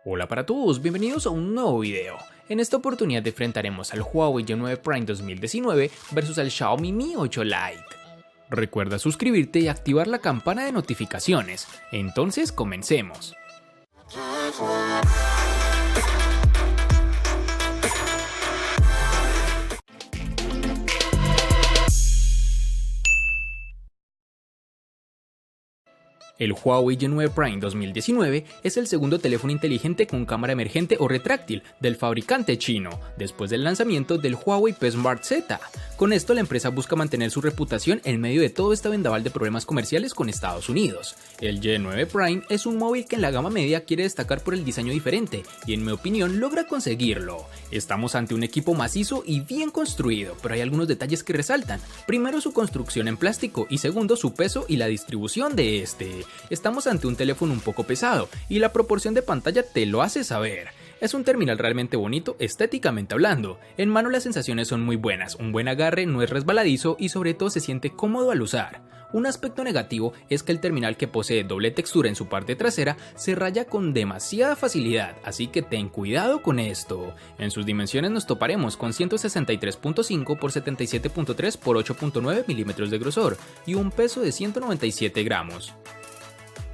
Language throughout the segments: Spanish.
Hola para todos, bienvenidos a un nuevo video. En esta oportunidad enfrentaremos al Huawei G9 Prime 2019 versus al Xiaomi Mi 8 Lite. Recuerda suscribirte y activar la campana de notificaciones. Entonces comencemos. El Huawei G9 Prime 2019 es el segundo teléfono inteligente con cámara emergente o retráctil del fabricante chino, después del lanzamiento del Huawei P Smart Z. Con esto la empresa busca mantener su reputación en medio de todo este vendaval de problemas comerciales con Estados Unidos. El G9 Prime es un móvil que en la gama media quiere destacar por el diseño diferente y en mi opinión logra conseguirlo. Estamos ante un equipo macizo y bien construido, pero hay algunos detalles que resaltan. Primero, su construcción en plástico y segundo, su peso y la distribución de este. Estamos ante un teléfono un poco pesado y la proporción de pantalla te lo hace saber. Es un terminal realmente bonito estéticamente hablando. En mano las sensaciones son muy buenas, un buen agarre, no es resbaladizo y sobre todo se siente cómodo al usar. Un aspecto negativo es que el terminal, que posee doble textura en su parte trasera, se raya con demasiada facilidad, así que ten cuidado con esto. En sus dimensiones nos toparemos con 163.5 x 77.3 x 8.9 milímetros de grosor y un peso de 197 gramos.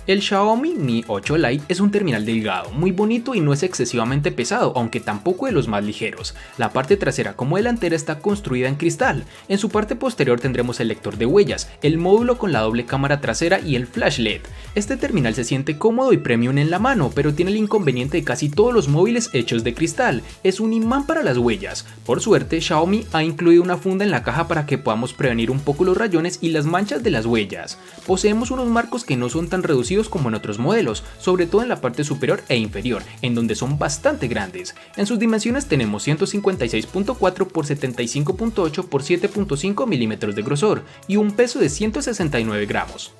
El Xiaomi Mi 8 Lite es un terminal delgado, muy bonito y no es excesivamente pesado, aunque tampoco de los más ligeros. La parte trasera como delantera está construida en cristal. En su parte posterior tendremos el lector de huellas, el módulo con la doble cámara trasera y el flash LED. Este terminal se siente cómodo y premium en la mano, pero tiene el inconveniente de casi todos los móviles hechos de cristal. Es un imán para las huellas. Por suerte, Xiaomi ha incluido una funda en la caja para que podamos prevenir un poco los rayones y las manchas de las huellas. Poseemos unos marcos que no son tan reducidos como en otros modelos, sobre todo en la parte superior e inferior, en donde son bastante grandes. En sus dimensiones tenemos 156.4 x 75.8 x 7.5 milímetros de grosor y un peso de 169 gramos.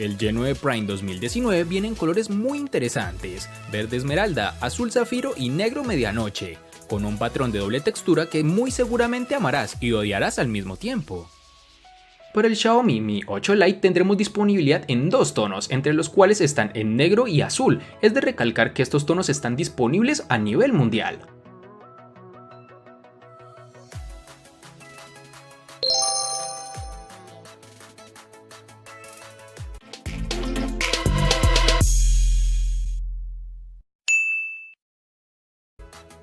El G9 Prime 2019 viene en colores muy interesantes: verde esmeralda, azul zafiro y negro medianoche, con un patrón de doble textura que muy seguramente amarás y odiarás al mismo tiempo. Para el Xiaomi Mi 8 Lite tendremos disponibilidad en dos tonos, entre los cuales están en negro y azul. Es de recalcar que estos tonos están disponibles a nivel mundial.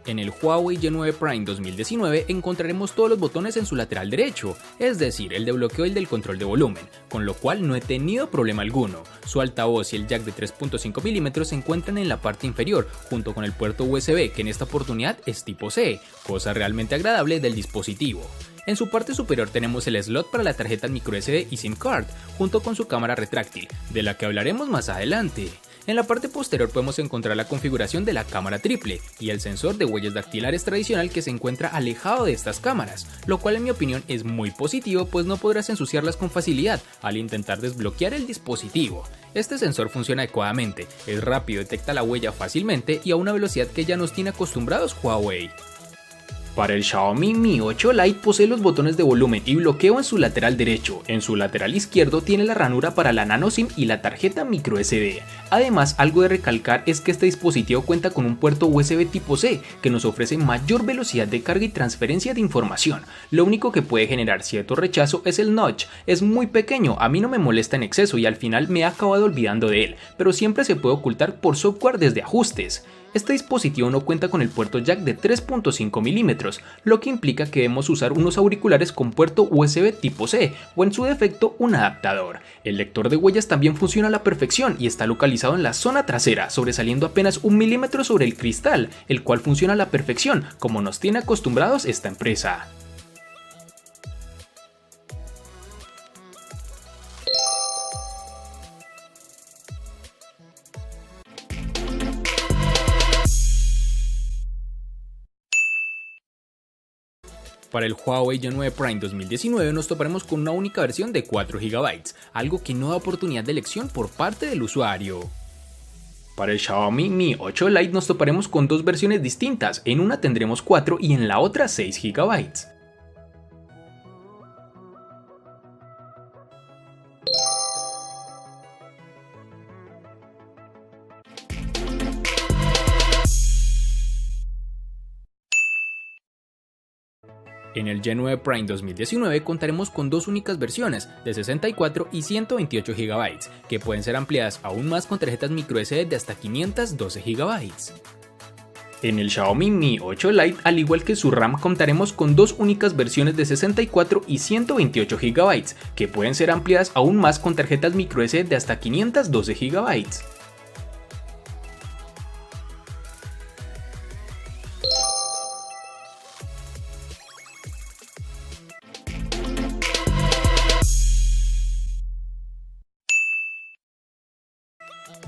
En el Huawei G9 Prime 2019 encontraremos todos los botones en su lateral derecho, es decir, el de bloqueo y el del control de volumen, con lo cual no he tenido problema alguno. Su altavoz y el jack de 3.5 mm se encuentran en la parte inferior, junto con el puerto USB, que en esta oportunidad es tipo C, cosa realmente agradable del dispositivo. En su parte superior tenemos el slot para la tarjeta microSD y SIM card, junto con su cámara retráctil, de la que hablaremos más adelante. En la parte posterior podemos encontrar la configuración de la cámara triple y el sensor de huellas dactilares tradicional, que se encuentra alejado de estas cámaras, lo cual en mi opinión es muy positivo, pues no podrás ensuciarlas con facilidad al intentar desbloquear el dispositivo. Este sensor funciona adecuadamente, es rápido, detecta la huella fácilmente y a una velocidad que ya nos tiene acostumbrados Huawei. Para el Xiaomi Mi 8 Lite posee los botones de volumen y bloqueo en su lateral derecho. En su lateral izquierdo tiene la ranura para la nano SIM y la tarjeta microSD. Además, algo de recalcar es que este dispositivo cuenta con un puerto USB tipo C, que nos ofrece mayor velocidad de carga y transferencia de información. Lo único que puede generar cierto rechazo es el notch. Es muy pequeño, a mí no me molesta en exceso y al final me he acabado olvidando de él, pero siempre se puede ocultar por software desde ajustes. Este dispositivo no cuenta con el puerto jack de 3.5 mm, lo que implica que debemos usar unos auriculares con puerto USB tipo C o en su defecto un adaptador. El lector de huellas también funciona a la perfección y está localizado en la zona trasera, sobresaliendo apenas 1 milímetro sobre el cristal, el cual funciona a la perfección, como nos tiene acostumbrados esta empresa. Para el Huawei G9 Prime 2019 nos toparemos con una única versión de 4 GB, algo que no da oportunidad de elección por parte del usuario. Para el Xiaomi Mi 8 Lite nos toparemos con dos versiones distintas, en una tendremos 4 y en la otra 6 GB. En el Gen9 Prime 2019 contaremos con dos únicas versiones de 64 y 128 GB, que pueden ser ampliadas aún más con tarjetas microSD de hasta 512 GB. En el Xiaomi Mi 8 Lite, al igual que su RAM, contaremos con dos únicas versiones de 64 y 128 GB, que pueden ser ampliadas aún más con tarjetas microSD de hasta 512 GB.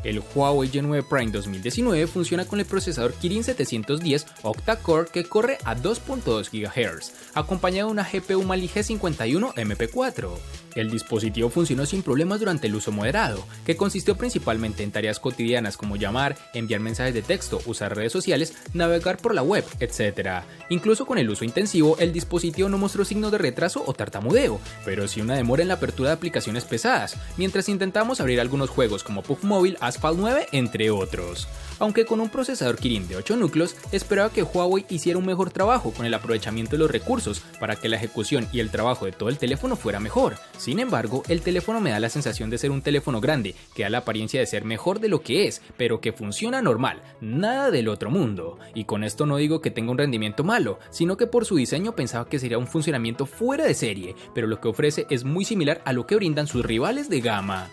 El Huawei Gen9 Prime 2019 funciona con el procesador Kirin 710 octa-core que corre a 2.2 GHz, acompañado de una GPU Mali G51 MP4. El dispositivo funcionó sin problemas durante el uso moderado, que consistió principalmente en tareas cotidianas como llamar, enviar mensajes de texto, usar redes sociales, navegar por la web, etc. Incluso con el uso intensivo, el dispositivo no mostró signos de retraso o tartamudeo, pero sí una demora en la apertura de aplicaciones pesadas, mientras intentamos abrir algunos juegos como PUBG Mobile, Asphalt 9, entre otros. Aunque con un procesador Kirin de 8 núcleos, esperaba que Huawei hiciera un mejor trabajo con el aprovechamiento de los recursos para que la ejecución y el trabajo de todo el teléfono fuera mejor. Sin embargo, el teléfono me da la sensación de ser un teléfono grande, que da la apariencia de ser mejor de lo que es, pero que funciona normal, nada del otro mundo. Y con esto no digo que tenga un rendimiento malo, sino que por su diseño pensaba que sería un funcionamiento fuera de serie, pero lo que ofrece es muy similar a lo que brindan sus rivales de gama.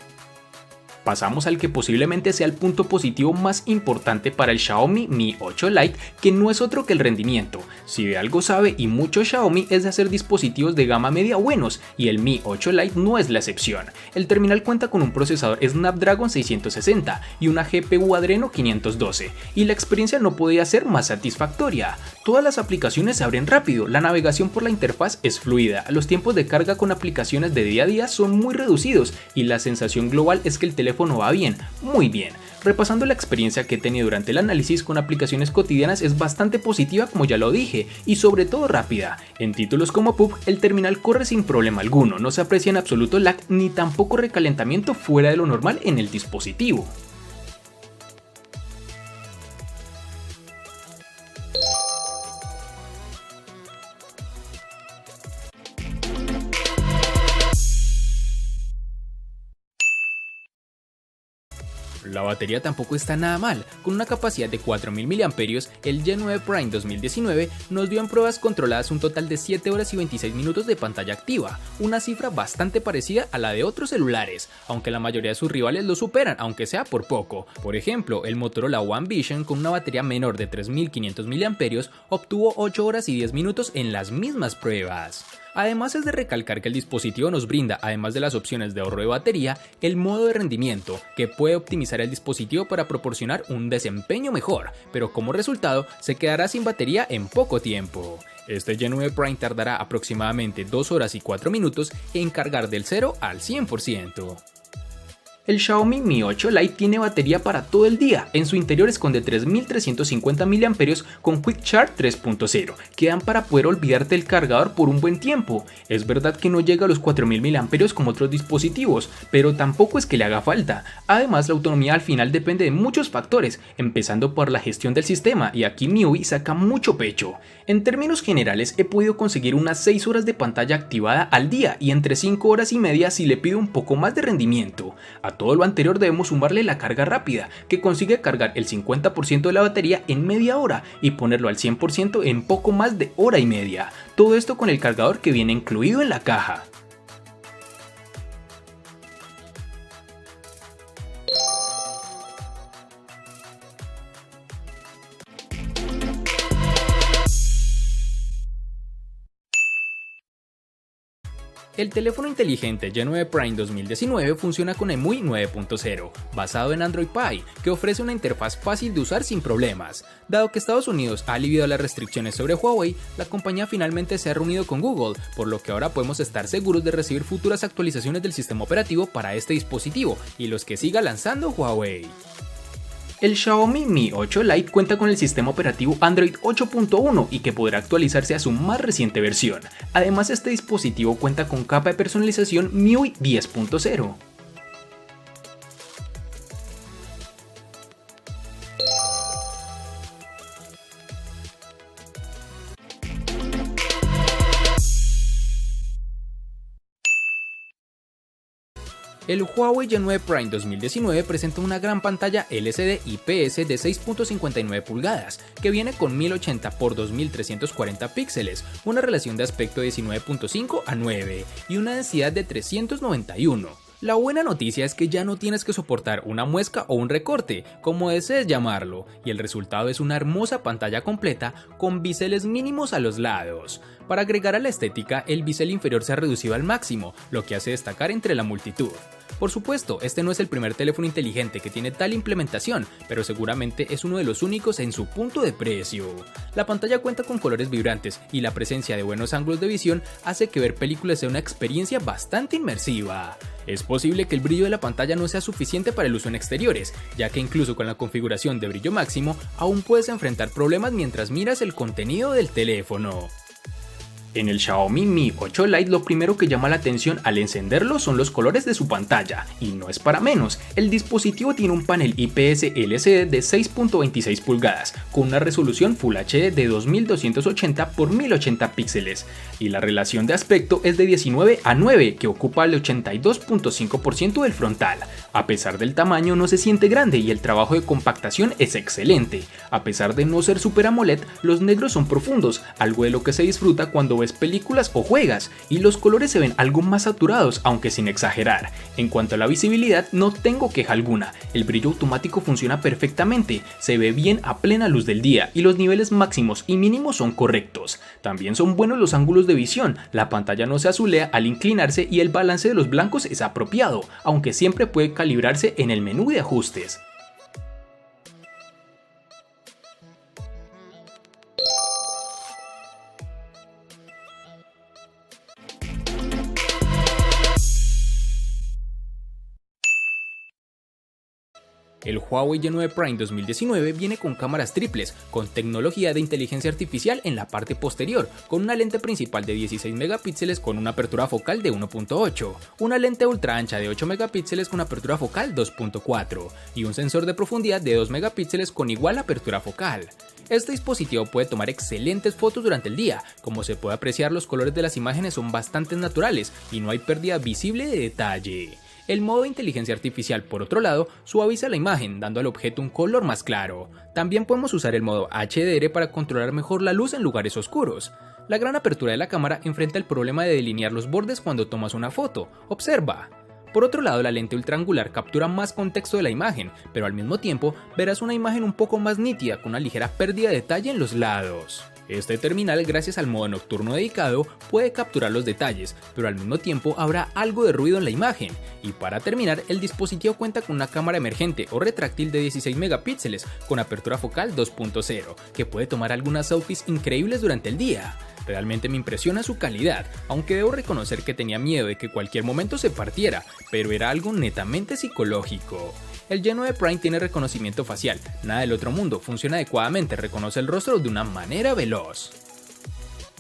Pasamos al que posiblemente sea el punto positivo más importante para el Xiaomi Mi 8 Lite, que no es otro que el rendimiento. Si de algo sabe y mucho Xiaomi es de hacer dispositivos de gama media buenos, y el Mi 8 Lite no es la excepción. El terminal cuenta con un procesador Snapdragon 660 y una GPU Adreno 512, y la experiencia no podía ser más satisfactoria. Todas las aplicaciones se abren rápido, la navegación por la interfaz es fluida, los tiempos de carga con aplicaciones de día a día son muy reducidos, y la sensación global es que el teléfono va bien, muy bien. Repasando la experiencia que he tenido durante el análisis con aplicaciones cotidianas es bastante positiva, como ya lo dije, y sobre todo rápida. En títulos como PUBG el terminal corre sin problema alguno, no se aprecia en absoluto lag ni tampoco recalentamiento fuera de lo normal en el dispositivo. La batería tampoco está nada mal, con una capacidad de 4000 mAh, el Gen9 Prime 2019 nos dio en pruebas controladas un total de 7 horas y 26 minutos de pantalla activa, una cifra bastante parecida a la de otros celulares, aunque la mayoría de sus rivales lo superan, aunque sea por poco. Por ejemplo, el Motorola One Vision con una batería menor de 3500 mAh obtuvo 8 horas y 10 minutos en las mismas pruebas. Además es de recalcar que el dispositivo nos brinda, además de las opciones de ahorro de batería, el modo de rendimiento, que puede optimizar el dispositivo para proporcionar un desempeño mejor, pero como resultado se quedará sin batería en poco tiempo. Este Gen9 Prime tardará aproximadamente 2 horas y 4 minutos en cargar del 0 al 100%. El Xiaomi Mi 8 Lite tiene batería para todo el día, en su interior esconde 3350 mAh con Quick Charge 3.0, que dan para poder olvidarte del cargador por un buen tiempo. Es verdad que no llega a los 4000 mAh como otros dispositivos, pero tampoco es que le haga falta. Además, la autonomía al final depende de muchos factores, empezando por la gestión del sistema, y aquí MIUI saca mucho pecho. En términos generales, he podido conseguir unas 6 horas de pantalla activada al día y entre 5 horas y media si le pido un poco más de rendimiento. A todo lo anterior debemos sumarle la carga rápida, que consigue cargar el 50% de la batería en media hora y ponerlo al 100% en poco más de hora y media. Todo esto con el cargador que viene incluido en la caja. El teléfono inteligente Gen9 Prime 2019 funciona con EMUI 9.0, basado en Android Pie, que ofrece una interfaz fácil de usar sin problemas. Dado que Estados Unidos ha aliviado las restricciones sobre Huawei, la compañía finalmente se ha reunido con Google, por lo que ahora podemos estar seguros de recibir futuras actualizaciones del sistema operativo para este dispositivo y los que siga lanzando Huawei. El Xiaomi Mi 8 Lite cuenta con el sistema operativo Android 8.1 y que podrá actualizarse a su más reciente versión. Además, este dispositivo cuenta con capa de personalización MIUI 10.0. El Huawei G9 Prime 2019 presenta una gran pantalla LCD IPS de 6.59 pulgadas, que viene con 1080 x 2340 píxeles, una relación de aspecto de 19.5:9 y una densidad de 391. La buena noticia es que ya no tienes que soportar una muesca o un recorte, como desees llamarlo, y el resultado es una hermosa pantalla completa con biseles mínimos a los lados. Para agregar a la estética, el bisel inferior se ha reducido al máximo, lo que hace destacar entre la multitud. Por supuesto, este no es el primer teléfono inteligente que tiene tal implementación, pero seguramente es uno de los únicos en su punto de precio. La pantalla cuenta con colores vibrantes y la presencia de buenos ángulos de visión hace que ver películas sea una experiencia bastante inmersiva. Es posible que el brillo de la pantalla no sea suficiente para el uso en exteriores, ya que incluso con la configuración de brillo máximo aún puedes enfrentar problemas mientras miras el contenido del teléfono. En el Xiaomi Mi 8 Lite lo primero que llama la atención al encenderlo son los colores de su pantalla, y no es para menos, el dispositivo tiene un panel IPS LCD de 6.26 pulgadas, con una resolución Full HD de 2280 x 1080 píxeles, y la relación de aspecto es de 19:9, que ocupa el 82.5% del frontal. A pesar del tamaño no se siente grande y el trabajo de compactación es excelente. A pesar de no ser Super AMOLED, los negros son profundos, algo de lo que se disfruta cuando ves películas o juegas, y los colores se ven algo más saturados, aunque sin exagerar. En cuanto a la visibilidad, no tengo queja alguna, el brillo automático funciona perfectamente, se ve bien a plena luz del día y los niveles máximos y mínimos son correctos. También son buenos los ángulos de visión, la pantalla no se azulea al inclinarse y el balance de los blancos es apropiado, aunque siempre puede calibrarse en el menú de ajustes. El Huawei G9 Prime 2019 viene con cámaras triples, con tecnología de inteligencia artificial en la parte posterior, con una lente principal de 16 megapíxeles con una apertura focal de 1.8, una lente ultra ancha de 8 megapíxeles con apertura focal 2.4 y un sensor de profundidad de 2 megapíxeles con igual apertura focal. Este dispositivo puede tomar excelentes fotos durante el día, como se puede apreciar los colores de las imágenes son bastante naturales y no hay pérdida visible de detalle. El modo de inteligencia artificial, por otro lado, suaviza la imagen, dando al objeto un color más claro. También podemos usar el modo HDR para controlar mejor la luz en lugares oscuros. La gran apertura de la cámara enfrenta el problema de delinear los bordes cuando tomas una foto. Observa. Por otro lado, la lente ultraangular captura más contexto de la imagen, pero al mismo tiempo verás una imagen un poco más nítida con una ligera pérdida de detalle en los lados. Este terminal, gracias al modo nocturno dedicado, puede capturar los detalles, pero al mismo tiempo habrá algo de ruido en la imagen. Y para terminar, el dispositivo cuenta con una cámara emergente o retráctil de 16 megapíxeles con apertura focal 2.0, que puede tomar algunas selfies increíbles durante el día. Realmente me impresiona su calidad, aunque debo reconocer que tenía miedo de que cualquier momento se partiera, pero era algo netamente psicológico. El G9 Prime tiene reconocimiento facial, nada del otro mundo, funciona adecuadamente, reconoce el rostro de una manera veloz.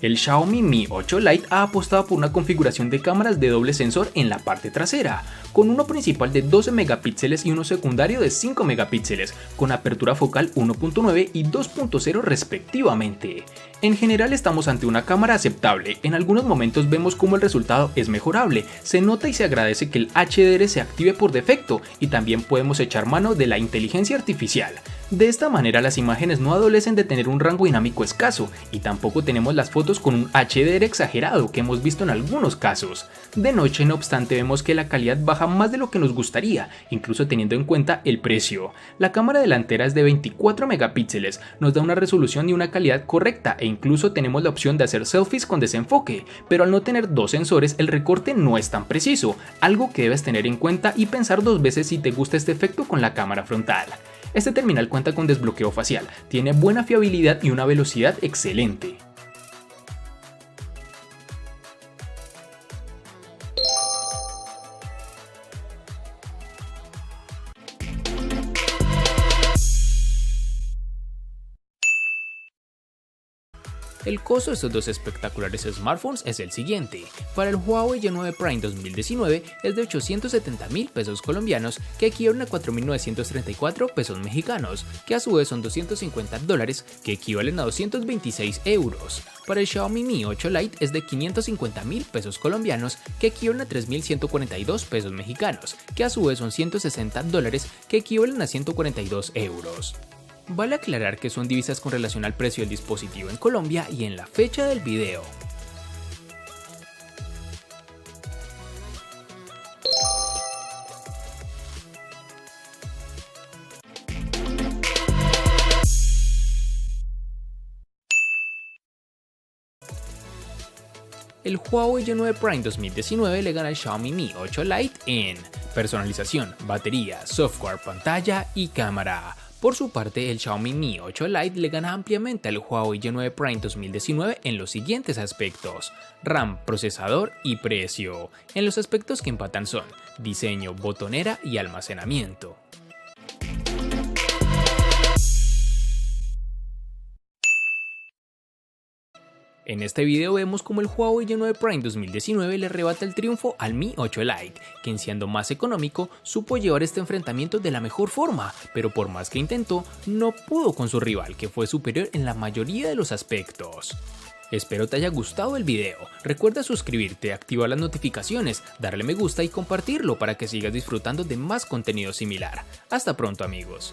El Xiaomi Mi 8 Lite ha apostado por una configuración de cámaras de doble sensor en la parte trasera, con uno principal de 12 megapíxeles y uno secundario de 5 megapíxeles, con apertura focal 1.9 y 2.0 respectivamente. En general estamos ante una cámara aceptable, en algunos momentos vemos cómo el resultado es mejorable, se nota y se agradece que el HDR se active por defecto y también podemos echar mano de la inteligencia artificial. De esta manera las imágenes no adolecen de tener un rango dinámico escaso y tampoco tenemos las fotos con un HDR exagerado que hemos visto en algunos casos. De noche, no obstante, vemos que la calidad baja más de lo que nos gustaría, incluso teniendo en cuenta el precio. La cámara delantera es de 24 megapíxeles, nos da una resolución y una calidad correcta e incluso tenemos la opción de hacer selfies con desenfoque, pero al no tener dos sensores el recorte no es tan preciso, algo que debes tener en cuenta y pensar dos veces si te gusta este efecto con la cámara frontal. Este terminal cuenta con desbloqueo facial, tiene buena fiabilidad y una velocidad excelente. El costo de estos dos espectaculares smartphones es el siguiente. Para el Huawei Y9 Prime 2019 es de 870.000 pesos colombianos, que equivalen a 4.934 pesos mexicanos, que a su vez son $250, que equivalen a 226 euros. Para el Xiaomi Mi 8 Lite es de 550.000 pesos colombianos, que equivalen a 3.142 pesos mexicanos, que a su vez son $160, que equivalen a 142 euros. Vale aclarar que son divisas con relación al precio del dispositivo en Colombia y en la fecha del video. El Huawei Y9 Prime 2019 le gana al Xiaomi Mi 8 Lite en personalización, batería, software, pantalla y cámara. Por su parte, el Xiaomi Mi 8 Lite le gana ampliamente al Huawei Y9 Prime 2019 en los siguientes aspectos: RAM, procesador y precio. En los aspectos que empatan son diseño, botonera y almacenamiento. En este video vemos como el Huawei Y9 Prime 2019 le arrebata el triunfo al Mi 8 Lite, quien siendo más económico supo llevar este enfrentamiento de la mejor forma, pero por más que intentó, no pudo con su rival, que fue superior en la mayoría de los aspectos. Espero te haya gustado el video. Recuerda suscribirte, activar las notificaciones, darle me gusta y compartirlo para que sigas disfrutando de más contenido similar. Hasta pronto, amigos.